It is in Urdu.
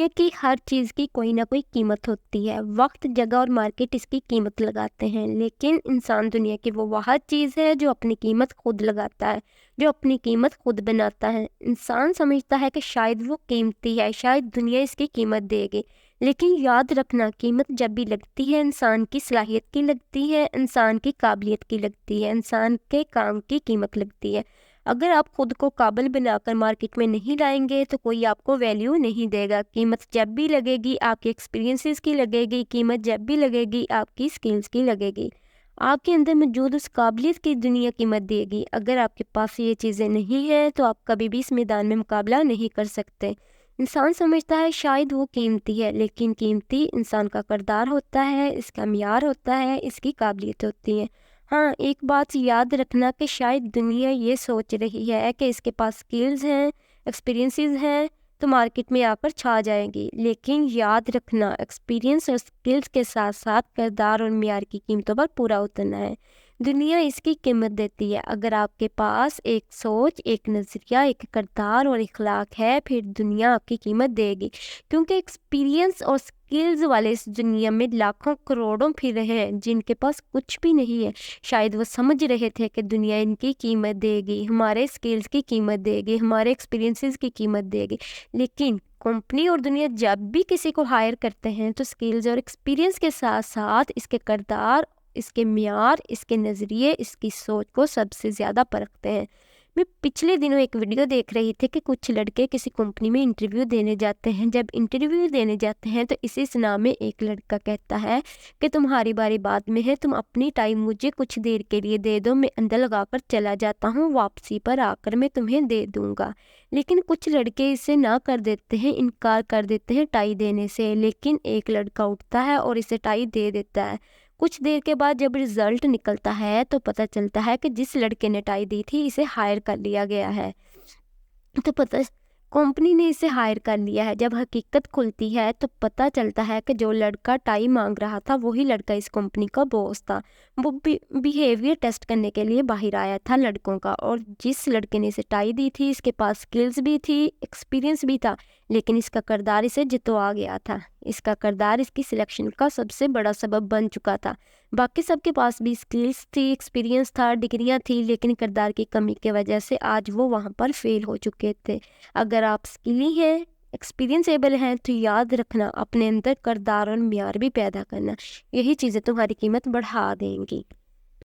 دنیا کی ہر چیز کی کوئی نہ کوئی قیمت ہوتی ہے۔ وقت، جگہ اور مارکیٹ اس کی قیمت لگاتے ہیں، لیکن انسان دنیا کی وہ واحد چیز ہے جو اپنی قیمت خود لگاتا ہے، جو اپنی قیمت خود بناتا ہے۔ انسان سمجھتا ہے کہ شاید وہ قیمتی ہے، شاید دنیا اس کی قیمت دے گی، لیکن یاد رکھنا، قیمت جب بھی لگتی ہے انسان کی صلاحیت کی لگتی ہے، انسان کی قابلیت کی لگتی ہے، انسان کے کام کی قیمت لگتی ہے۔ اگر آپ خود کو قابل بنا کر مارکیٹ میں نہیں لائیں گے تو کوئی آپ کو ویلیو نہیں دے گا۔ قیمت جب بھی لگے گی آپ کے ایکسپیرینسز کی لگے گی، قیمت جب بھی لگے گی آپ کی سکلز کی لگے گی، آپ کے اندر موجود اس قابلیت کی دنیا قیمت دے گی۔ اگر آپ کے پاس یہ چیزیں نہیں ہیں تو آپ کبھی بھی اس میدان میں مقابلہ نہیں کر سکتے۔ انسان سمجھتا ہے شاید وہ قیمتی ہے، لیکن قیمتی انسان کا کردار ہوتا ہے، اس کا معیار ہوتا ہے، اس کی قابلیت ہوتی ہے۔ ہاں، ایک بات یاد رکھنا کہ شاید دنیا یہ سوچ رہی ہے کہ اس کے پاس سکلز ہیں، ایکسپیرینسز ہیں تو مارکیٹ میں آ کر چھا جائیں گی، لیکن یاد رکھنا ایکسپیرینس اور سکلز کے ساتھ ساتھ کردار اور معیار کی قیمتوں پر پورا اترنا ہے۔ دنیا اس کی قیمت دیتی ہے۔ اگر آپ کے پاس ایک سوچ، ایک نظریہ، ایک کردار اور اخلاق ہے، پھر دنیا آپ کی قیمت دے گی، کیونکہ ایکسپیرینس اور سکلز والے اس دنیا میں لاکھوں کروڑوں پھر رہے ہیں جن کے پاس کچھ بھی نہیں ہے۔ شاید وہ سمجھ رہے تھے کہ دنیا ان کی قیمت دے گی، ہمارے سکلز کی قیمت دے گی، ہمارے ایکسپیرینسز کی قیمت دے گی، لیکن کمپنی اور دنیا جب بھی کسی کو ہائر کرتے ہیں تو سکلز اور ایکسپیرینس کے ساتھ ساتھ اس کے کردار، اس کے معیار، اس کے نظریے، اس کی سوچ کو سب سے زیادہ پرکھتے ہیں۔ میں پچھلے دنوں ایک ویڈیو دیکھ رہی تھی کہ کچھ لڑکے کسی کمپنی میں انٹرویو دینے جاتے ہیں۔ جب انٹرویو دینے جاتے ہیں تو اسی سنا میں ایک لڑکا کہتا ہے کہ تمہاری باری بعد میں ہے، تم اپنی ٹائم مجھے کچھ دیر کے لیے دے دو، میں اندر لگا کر چلا جاتا ہوں، واپسی پر آ کر میں تمہیں دے دوں گا۔ لیکن کچھ لڑکے اسے نہ کر دیتے ہیں، انکار کر دیتے ہیں ٹائی دینے سے، لیکن ایک لڑکا اٹھتا ہے اور اسے ٹائی دے دیتا ہے۔ کچھ دیر کے بعد جب رزلٹ نکلتا ہے تو پتہ چلتا ہے کہ جس لڑکے نے ٹائی دی تھی اسے ہائر کر لیا گیا ہے، تو کمپنی نے اسے ہائر کر لیا ہے۔ جب حقیقت کھلتی ہے تو پتہ چلتا ہے کہ جو لڑکا ٹائی مانگ رہا تھا وہی لڑکا اس کمپنی کا باس تھا۔ وہ بیہیویئر ٹیسٹ کرنے کے لیے باہر آیا تھا لڑکوں کا، اور جس لڑکے نے اسے ٹائی دی تھی اس کے پاس سکلز بھی تھی، ایکسپیرینس بھی تھا، لیکن اس کا کردار اسے جتوا گیا تھا۔ اس کا کردار اس کی سلیکشن کا سب سے بڑا سبب بن چکا تھا۔ باقی سب کے پاس بھی سکلز تھی، ایکسپیرینس تھا، ڈگریاں تھی، لیکن کردار کی کمی کی وجہ سے آج وہ وہاں پر فیل ہو چکے تھے۔ اگر آپ سکلی ہیں، ایکسپیرینسیبل ہیں تو یاد رکھنا اپنے اندر کردار اور معیار بھی پیدا کرنا، یہی چیزیں تمہاری قیمت بڑھا دیں گی۔